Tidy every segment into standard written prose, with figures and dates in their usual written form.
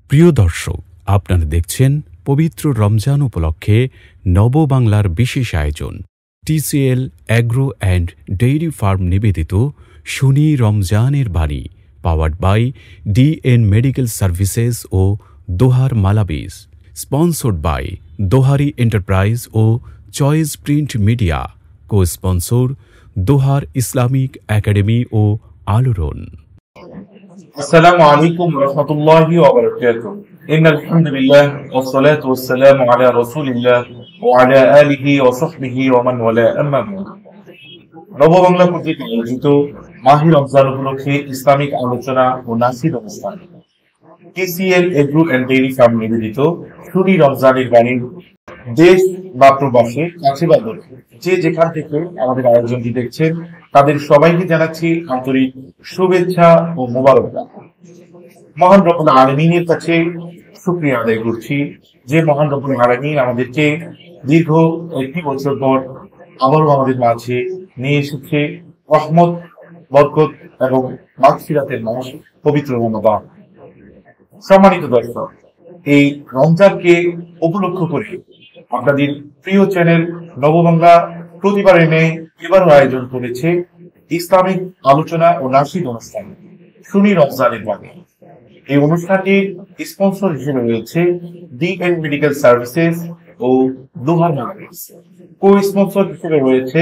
প্রিয় দর্শক, আপনারা দেখছেন পবিত্র রমজান উপলক্ষে নববাংলার বিশেষ আয়োজন TCL agro and dairy farm নিবেদিত শুনি রমজানের বাণী, powered by DN medical services ও দোহার মালাবিস, স্পন্সর্ড বাই দোহারি এন্টারপ্রাইজ ও choice print media, co sponsor Dohar Islamic academy ও আলোড়ন। السلام عليكم ورحمة الله وبركاته. إن الحمد لله والصلاة والسلام على رسول الله وعلى آله وصحبه ومن والاه أما بعد. নববাংলা কর্তৃক আয়োজিত মাহে রমজান উপলক্ষে ইসলামিক আলোচনা ও নাসির অনুষ্ঠান TCL agro and dairy farm নিবেদিত শুনি রমজানের বাণী। দেশ বা প্রবাসে কাছে বা দূরে যে যেখান থেকে আমাদের আয়োজনটি দেখছেন তাদের সবাইকে জানাচ্ছি আন্তরিক শুভেচ্ছা ও মোবারকবাদ। মহান রব্বুল আলামিনের কাছে শুকরিয়া আদায় করছি যে মহান রব্বুল আলামিন আমাদেরকে দীর্ঘ একটি বছর পর আবারও আমাদের মাঝে নিয়ে এসেছে রহমত, বরকত এবং মাগফিরাতের মাস পবিত্র রমাদান। সম্মানিত দর্শক, এই রমজানকে উপলক্ষ করে আপনাদের প্রিয় চ্যানেল নববাংলা প্রতিবারের ন্যায় এবারও আয়োজন করেছে ইসলামিক আলোচনা ও নাসির অনুষ্ঠান শুনি রমজানের বাণী। এই অনুষ্ঠানটির স্পন্সর হিসেবে রয়েছে ডিএন মেডিকেল সার্ভিসেস ও দোহার মালাবিস, কো স্পন্সর হিসেবে রয়েছে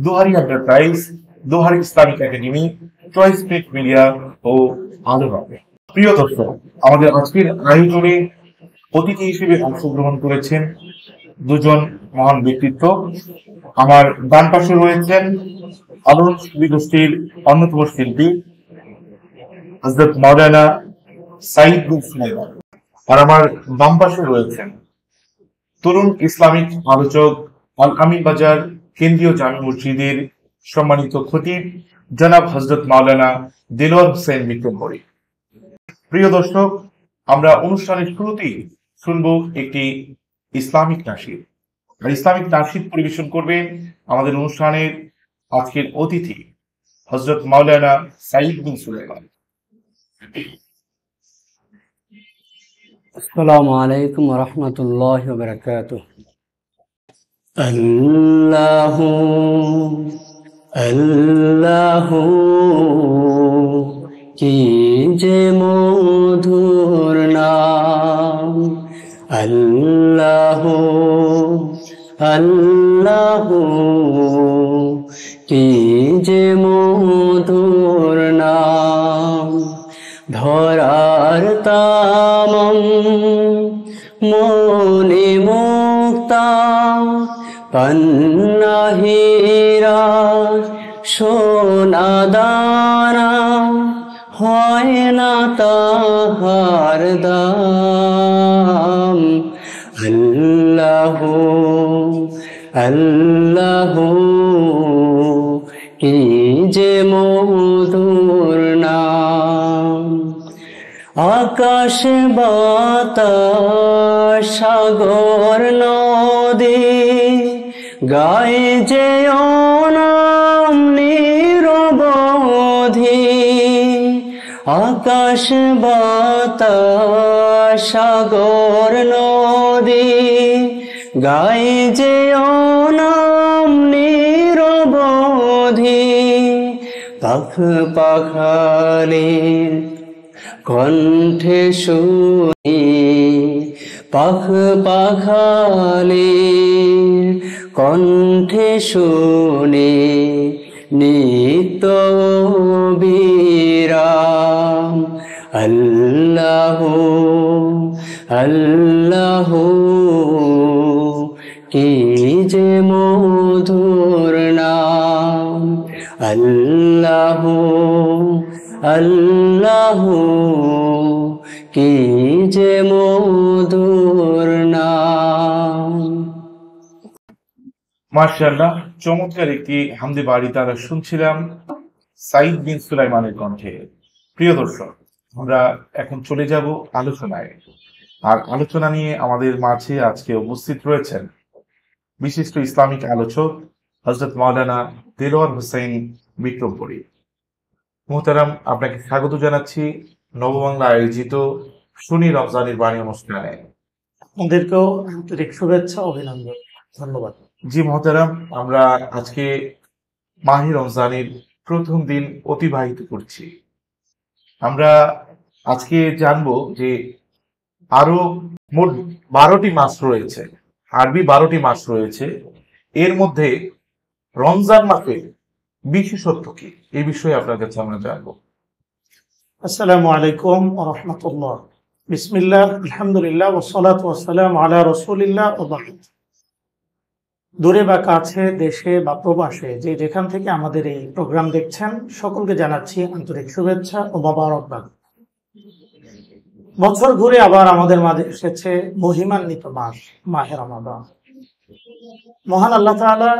Dohari enterprise, Dohar Islamic academy, choice print media ও আলোড়ন। প্রিয় দর্শক, আমাদের আজকের আয়োজনে অতিথি হিসেবে অংশগ্রহণ করেছেন দুজন মহান ব্যক্তিত্ব। আমার ডান পাশে রয়েছেন আলোড়ন শিল্পী গোষ্ঠীর অন্যতম শিল্পী হযরত মাওলানা সাঈদ বিন সুলাইমান, আর আমার বাম পাশে রয়েছেন তরুণ ইসলামিক আলোচক আল আমিন বাজার কেন্দ্রীয় জামে মসজিদের সম্মানিত খতিব জনাব হযরত মাওলানা দেলোয়ার হোসেন বিক্রমপুরী। প্রিয় দর্শক, আমরা অনুষ্ঠানের শুরুতেই শুনবো একটি ইসলামিক নাশিদ। আর ইসলামিক নাশিদ পরিবেশন করবেন আমাদের অনুষ্ঠানের আজকের অতিথি হযরত মাওলানা সাঈদ বিন সুলাইমান। আসসালামু আলাইকুম ওয়া রাহমাতুল্লাহি ওয়া বারাকাতুহু। আল্লাহু আল্লাহু কি যে মধুর নাম, আল্লাহু আল্লাহু কি যে মধুর নাম, ধরার তামাম মনে মুক্তা কন্যা হীরা সোনা দানা হয় না তাহার দাম, আল্লাহু আল্লাহু কি যে মধুর নাম। আকাশ বাতাস সাগর নদী গায়ে যে নাম নিরবধি, আকাশ বাতাস সাগর নদী গায়ে যে নাম নিরবধি, পাখ পাখালির কণ্ঠে শুনি, পাখ পাখালির কণ্ঠে শুনি নিত্য বিরাম, আল্লাহু আল্লাহু কি যে মধুর নাম, আল্লাহু আল্লাহু কি যে মধুর নাম। মাশাআল্লাহ, চমৎকার একটি হামদে বাড়ি তারা শুনছিলাম সাঈদ বিন সুলাইমানের কণ্ঠে। প্রিয় দর্শক, আমরা এখন চলে যাব আলোচনায়। আর আলোচনা নিয়ে আমাদের মাঝে আজকে উপস্থিত রয়েছেন বিশিষ্ট ইসলামিক আলোচক হযরত মাওলানা দেলোয়ার হোসেন বিক্রমপুরী। মোহতারাম, আপনাকে স্বাগত জানাচ্ছি নববাংলা আয়োজিত শুনি রমজানের বাণী অনুষ্ঠানে। আমাদেরকেও আন্তরিক শুভেচ্ছা অভিনন্দন, ধন্যবাদ। জি মহতারাম, আমরা আজকে মাহে রমজানের প্রথম দিন অতিবাহিত করছি। আমরা আজকে জানবো যে আরো মোট 12টি মাস রয়েছে, আরবি 12টি মাস রয়েছে। এর মধ্যে রমজান মাসের বিশেষত্ব কি, এই বিষয়ে আপনার কাছে আমরা জানবো। আসসালামু আলাইকুম ওয়া রাহমাতুল্লাহ। বিসমিল্লাহ, আলহামদুলিল্লাহ, ওয়াসসালাতু ওয়াসসালামু আলা রাসূলিল্লাহ ওয়া বা'দ। দূরে বা কাছে, দেশে বা প্রবাসে, যে যেখান থেকে আমাদের এই প্রোগ্রাম দেখছেন, সকলকে জানাচ্ছি আন্তরিক শুভেচ্ছা ও মোবারকবাদ। বছর ঘুরে আবার আমাদের মাঝে এসেছে মহিমান্বিত মাস মাহে রমাদান। মহান আল্লাহ তাআলা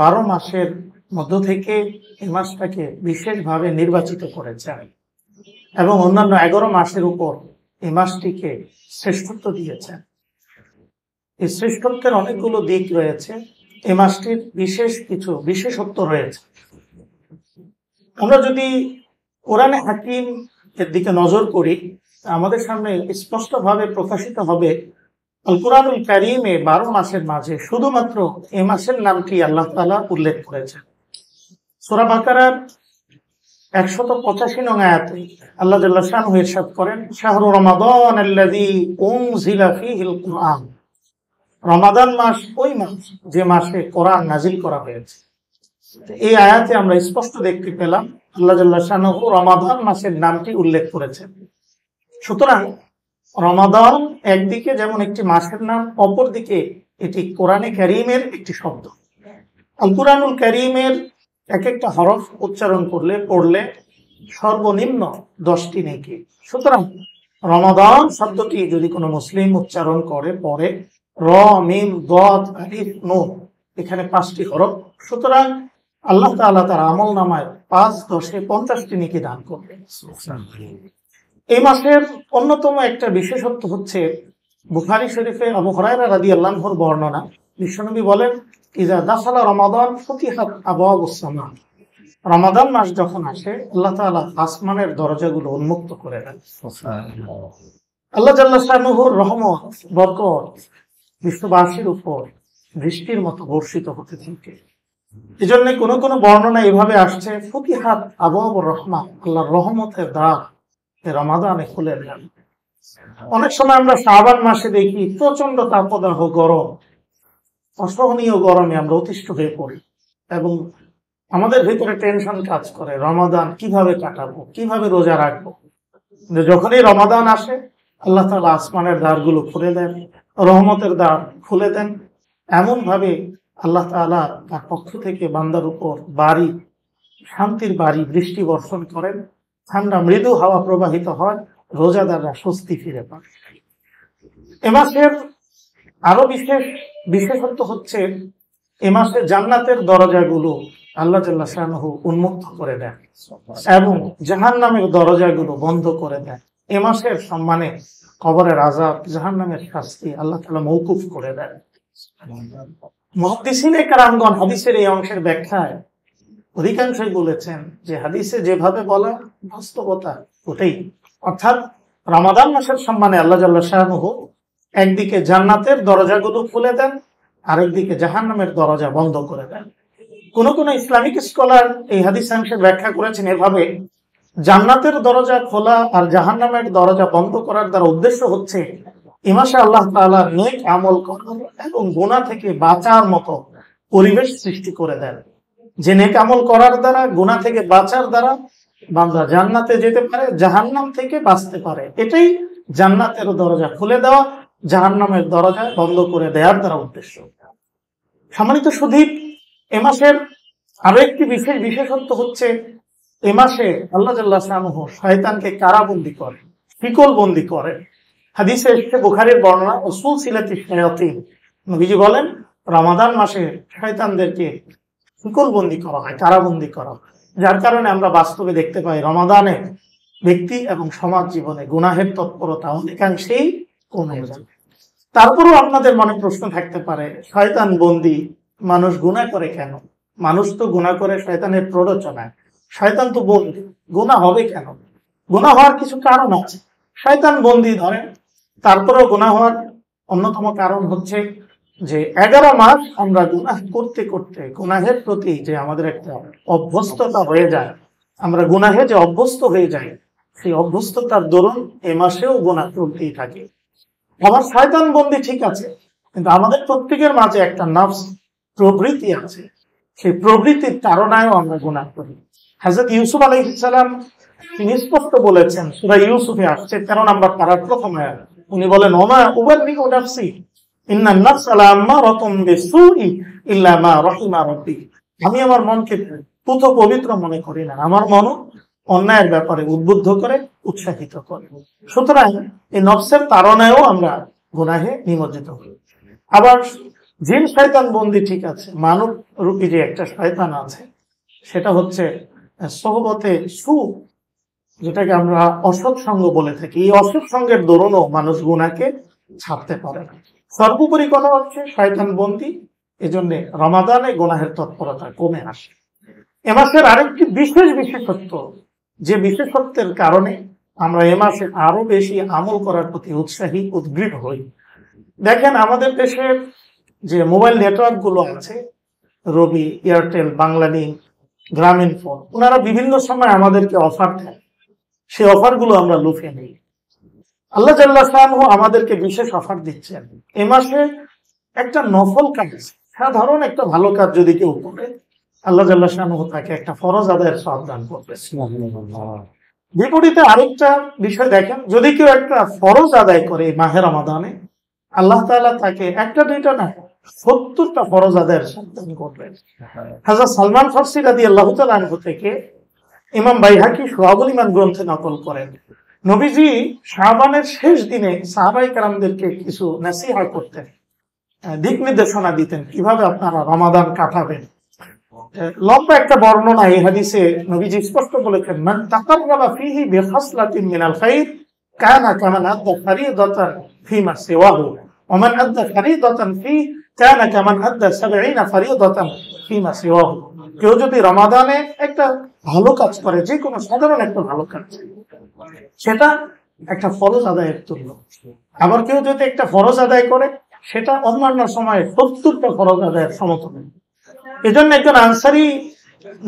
12 মাসের মধ্য থেকে এই মাসটাকে বিশেষভাবে নির্বাচিত করেছেন এবং অন্যান্য 11 মাসের উপর এই মাসটিকে শ্রেষ্ঠত্ব দিয়েছেন। এই শ্রেষ্ঠত্বের অনেকগুলো দিক রয়েছে, এই মাসটির বিশেষ কিছু বিশেষত্ব রয়েছে। আমরা যদি কোরআনে হাকিম এর দিকে নজর করি, আমাদের সামনে স্পষ্টভাবে প্রকাশিত হবে আল কুরআনুল কারীমে 12 মাসের মাঝে শুধুমাত্র এই মাসের নামটি আল্লাহ তাআলা উল্লেখ করেছেন। সূরা বাকারার 185 নং আয়াতে আল্লাহ জাল্লা শানহু ইরশাদ করেন, শাহরু রমাদান আল্লাযী উনজিলা ফীহিল কুরআন। রমাদান মাস ওই মাস যে মাসে কোরআন নাজিল করা হয়েছে। এই আয়াতে আমরা স্পষ্ট দেখতে পেলাম আল্লাহ জাল্লা শানহু রমাদান মাসের নামটি উল্লেখ করেছেন। সুতরাং রমাদান একদিকে যেমন একটি মাসের নাম, অপরদিকে এটি কোরআনে কারীমের একটি শব্দ। আল কুরআনুল কারীমের এক একটা হরফ উচ্চারণ পড়লে সর্বনিম্ন 10টি নেকি। সুতরাং রমাদান শব্দটি যদি কোনো মুসলিম উচ্চারণ করে পরে র, মিম, দাদ, আলিফ, নুন, এখানে 5টি হরফ। সুতরাং আল্লাহ তাআলা তার আমল নামায় 5 10 50টি নেকি দান করবেন। এই মাসের অন্যতম একটা বিশেষত্ব হচ্ছে বুখারী শরীফে আবু হুরায়রা রাদিয়াল্লাহু আনহুর বর্ণনা। বিশ্বনবী বলেন, ইযা দাখালা রমাদান ফুতিহাত আবওয়াবুস সামা। রমাদান মাস যখন আসে আল্লাহ তাআলা আসমানের দরজাগুলো উন্মুক্ত করে দেন। আল্লাহ জাল্লা শানুহুর রহমত, বরকত বিশ্ববাসীর উপর বৃষ্টির মতো বর্ষিত হতে থাকে। এজন্য কোন কোন বর্ণনা এভাবে আসছে, ফুতিহাত আবওয়াবুর রহমা, আল্লাহর রহমতের দ্বার রমাদানে খুলে দেন। অনেক সময় আমরা শাবান মাসে দেখি প্রচন্ড তাপদাহ, গরম, অসহনীয় গরমে আমরা অতিষ্ঠ হয়ে পড়ি এবং আমাদের ভিতরে টেনশন কাজ করে, রমাদান কিভাবে কাটাবো, কিভাবে রোজা রাখবো। যখনই রমাদান আসে আল্লাহ তাআলা আসমানের দ্বারগুলো খুলে দেন, রহমতের দ্বার খুলে দেন। এমন ভাবে আল্লাহ তাআলা তার পক্ষ থেকে বান্দার উপর বাড়ি, শান্তির বাড়ি বৃষ্টি বর্ষণ করেন, ঠান্ডা মৃদু হাওয়া প্রবাহিত হয়, রোজাদাররা স্বস্তি ফিরে পায়। এ মাসের আরো বিশেষত্ব হচ্ছে এ মাসে জান্নাতের দরজাগুলো আল্লাহ জাল্লা শানহু উন্মুক্ত করে দেন এবং জাহান্নামের দরজাগুলো বন্ধ করে দেন। এ মাসের সম্মানে কবরের আযাব, জাহান্নামের শাস্তি আল্লাহ তাআলা মওকুফ করে দেন। মুহাদ্দিসিনে কেরামগণ হাদিসের এই অংশের ব্যাখ্যায় অধিকাংশই বলেছেন যে হাদিসে যেভাবে বলা বাস্তবতা ওটাই। অর্থাৎ রমাদান মাসের সম্মানে আল্লাহ জাল্লা শানহু একদিকে জান্নাতের দরজাগুলো খুলে দেন, আরেকদিকে জাহান্নামের দরজা বন্ধ করে দেন। কোন কোন ইসলামিক স্কলার এই হাদিস অংশের ব্যাখ্যা করেছেন এভাবে, জান্নাতের দরজা খোলা আর জাহান্নামের দরজা বন্ধ করার দ্বারা উদ্দেশ্য হচ্ছে এ মাসে আল্লাহ তাআলা নেক আমল করার এবং গুনাহ থেকে বাঁচার মতো পরিবেশ সৃষ্টি করে দেন, যে নেক আমল করার দ্বারা, গুনাহ থেকে বাঁচার দ্বারা বান্দা জান্নাতে যেতে পারে, জাহান্নাম থেকে বাঁচতে পারে। এটাই জান্নাতের দরজা খুলে দেওয়া, জাহান্নামের দরজা বন্ধ করে দেওয়ার দ্বারা উদ্দেশ্য। সম্মানিত সুধীর, এ মাসের আরো একটি বিশেষত্ব হচ্ছে এ মাসে আল্লাহ জাল্লা শানহু শয়তানকে কারাবন্দী করে, শিকলবন্দী করে। হাদিসে এসেছে, বুখারীর বর্ণনা, উসুল সিলাতিশ শায়াতিন, নবীজি বলেন রমাদান মাসে শয়তানদেরকে শিকলবন্দী করা হয়, কারাবন্দী করা হয়। যার কারণে আমরা বাস্তবে দেখতে পাই রমাদানে ব্যক্তি এবং সমাজ জীবনে গুনাহের তৎপরতা অনেকাংশেই কমে যায়। তারপরও আপনাদের মনে প্রশ্ন থাকতে পারে, শয়তান বন্দী, মানুষ গুনাহ করে কেন? মানুষ তো গুনাহ করে শয়তানের প্ররোচনায়, শয়তান তো বন্দী, গুনাহ হবে কেন? গুনাহ হওয়ার কিছু কারণ আছে। শয়তান বন্দী ধরেন। তারপরেও গুনাহ হওয়ার অন্যতম কারণ হচ্ছে যে 11 মাস আমরা গুনাহ করতে করতে গুনাহের প্রতি যে আমাদের একটা অভ্যস্ততা হয়ে যায়, আমরা গুনাহে যে অভ্যস্ত হয়ে যাই, সেই অভ্যস্ততার দরুন এ মাসেও গুনাহ চলতেই থাকে। আবার শয়তান বন্দী ঠিক আছে, কিন্তু আমাদের প্রত্যেকের মাঝে একটা নফস প্রবৃত্তি আছে, সেই প্রবৃত্তির কারণেও আমরা গুনাহ করি। হযরত ইউসুফ আলাইহিস সালাম তিনি স্পষ্ট বলেছেন, সূরা ইউসুফে আসছে 13 নম্বর পারার প্রথম আয়াত। উনি বলেন, ওমা উবাররিউ নাফসি ইন্নান নাফসা লাআম্মারাতুম বিসসুই ইল্লা মা রাহিমা রাব্বি। আমি আমার মনকে পুত পবিত্র মনে করি না, আমার মনও অন্যায়ের ব্যাপারে উদ্বুদ্ধ করে, উৎসাহিত করে। সুতরাং এই নফসের তাড়নায়ও আমরা গুনাহে নিমজ্জিত হই। আবার জিন শয়তান বন্দী ঠিক আছে, মানব রূপী যে একটা শয়তান আছে, সেটা হচ্ছে সোহবতে সু, যেটাকে আমরা অসৎ সঙ্গ বলে থাকি। এই অসৎ সঙ্গের দরুনও মানুষ গুনাহকে ছাড়তে পারে না। সর্বোপরি কথা হচ্ছে শয়তান বন্দী, এজন্য রমাদানে গুনাহের তৎপরতা কমে আসে। এ মাসের আরেকটি বিশেষত্ব, যে বিশেষত্বের কারণে আমরা এ মাসে আরো বেশি আমল করার প্রতি উৎসাহী, উদ্গ্রীব হই। দেখেন, আমাদের দেশে যে মোবাইল নেটওয়ার্ক গুলো আছে, রবি, এয়ারটেল, বাংলালিংক, গ্রামীণ ফোন, ওনারা বিভিন্ন সময় আমাদেরকে অফার দেয়। সেই অফার গুলো আমরা লুফে নিই। আল্লাহ জাল্লা শাআনহু আমাদেরকে বিশেষ অফার দিচ্ছেন। এ মাসে একটা নফল কাজ, সাধারণ একটা ভালো কাজ যদি কেউ করে, আল্লাহ জাল্লা শাআনহু তাকে একটা ফরজ আদায়ের সওয়াব দান করবে। বিপরীতে আরেকটা বিষয় দেখেন, যদি কেউ একটা ফরজ আদায় করে মাহে রমাদানে, আল্লাহ তাআলা তাকে একটা দুইটা না 70টা ফরজ আদায়ের সওয়াব দান করবেন। হযরত সালমান ফারসি রাদিয়াল্লাহু তাআলা আনহু থেকে ইমাম বাইহাকি শুআবুল ঈমান গ্রন্থে নকল করেন, নবীজি শাবানের শেষ দিনে সাহাবায়ে কেরামদেরকে কিছু নসিহা করতেন, দিক নির্দেশনা দিতেন কিভাবে আপনারা রমাদান কাটাবেন। লম্বা একটা বর্ণনা এই হাদিসে নবীজি স্পষ্ট বলেছেন, মান তাকাররাবা ফীহি বিখাসলাতিন মিনাল খাইর কানা কামান আদ্দা ফরিদাতান ফীমা সিওয়াহু ওয়া মান আদ্দা ফরিদাতান ফী কানা কামান আদ্দা 70 ফরিদাতান ফীমা সিওয়াহু। কেউ যদি রমাদানে একটা ভালো কাজ করে, যে কোনো সাধারণ একটা ভালো কাজ, সেটা একটা ফরজ আদায়ের তুল্য। আবার কেউ যদি একটা ফরজ আদায় করে, সেটা অন্যান্য সময়ে 70টা ফরজ আদায়ের সমতুল্য। এজন্য একজন আনসারী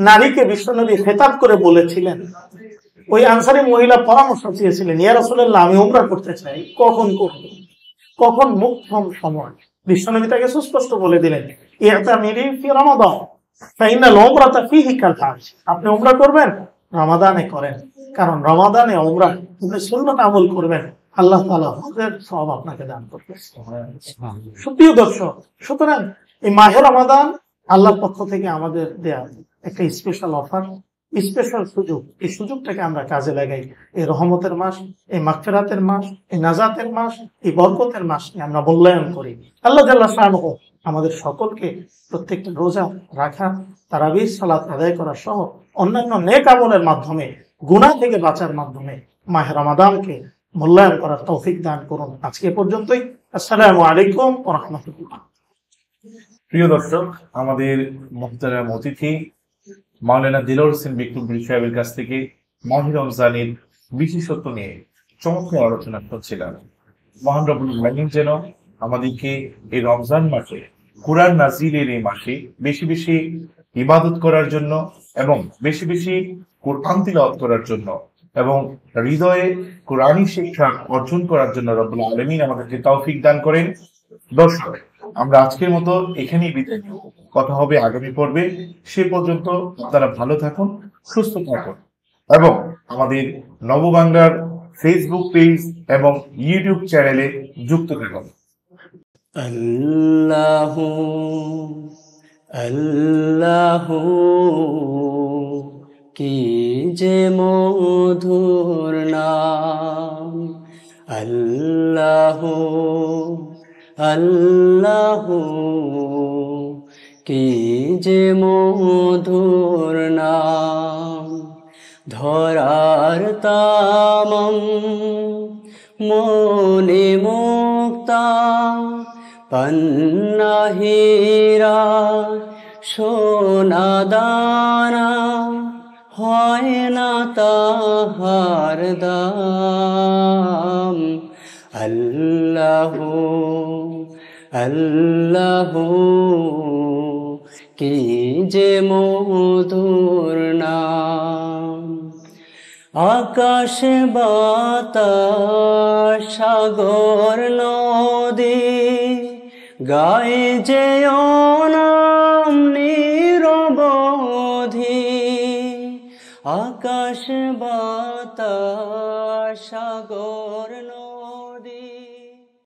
নারীকে বিশ্বনবী খেতাব করে বলেছিলেন, ওই আনসারী মহিলা পরামর্শ চেয়েছিলেন, ইয়া রাসূলুল্লাহ, আমি উমরা করতে চাই, কখন করব, কখন মুখ্যম সময়? বিশ্বনবী তাকে সুস্পষ্ট বলে দিলেন, ইতামিরি ফি রমাদান ফাইনাল উমরাতা ফীহি কাল হাজ। আপনি উমরা করবেন, রমাদানে করেন, কারণ রমাদানে উমরা আপনি সুন্নাত আমল করবেন, আল্লাহ তাআলা হজের সওয়াব আপনাকে দান করবেন। সুপ্রিয় দর্শক, সুতরাং এই মাহে রমাদান আল্লাহর পক্ষ থেকে আমাদের দেয়া একটা স্পেশাল অফার, স্পেশাল সুযোগ। এই সুযোগটাকে আমরা কাজে লাগাই। এই রহমতের মাস, এই মাগফিরাতের মাস, এই নাজাতের মাস, এই বরকতের মাস নিয়ে আমরা মূল্যায়ন করি। আল্লাহ জাল্লা শাআনহু আমাদের সকলকে প্রত্যেকটা রোজা রাখা, তারাবির সালাত আদায় করা সহ অন্যান্য নেক আমলের মাধ্যমে, গুনাহ থেকে বাঁচার মাধ্যমে মাহে রমাদানকে মূল্যায়ন করার তৌফিক দান করুন। আজকে পর্যন্তই। আসসালামু আলাইকুম ওয়া রাহমাতুল্লাহ। প্রিয় দর্শক, আমাদের মুহতারাম অতিথি মাওলানা দিলওয়ার হোসেন বিক্রমপুরী সাহেবের কাছ থেকে মাহে রমজানের বিশেষত্ব নিয়ে চমৎকার আলোচনা করছিলেন। মহান রব্বুল আলামিন যেন আমাদেরকে এই রমজান মাসে, কুরআন নাজিলের এই মাসে বেশি বেশি ইবাদত করার জন্য এবং বেশি বেশি কুরআন তিলাওয়াত করার জন্য এবং হৃদয়ে কুরআনী শিক্ষা অর্জন করার জন্য রব্বুল আলামিন আমাদেরকে তৌফিক দান করেন। দর্শক, আমরা আজকের মতো এখানেই বিদায় নেব। কথা হবে আগামী পর্বে। সে পর্যন্ত আপনারা ভালো থাকুন, সুস্থ থাকুন এবং আমাদের নববাংলার ফেসবুক পেজ এবং ইউটিউব চ্যানেলে যুক্ত থাকুন। আল্লাহু আল্লাহু কি যে মধুর নাম, আল্লাহু আল্লাহু কি যে মধুর নাম। ধরার তামাম মনে মুক্তা পন্না হীরা সোনা দানা হয় না তাহার দাম। আল্লাহু আল্লাহু কি যে মধুর নাম। আকাশ বাতাস সাগর নদী গায়ে যে নাম নিরবধি। আকাশ বাতাস সাগর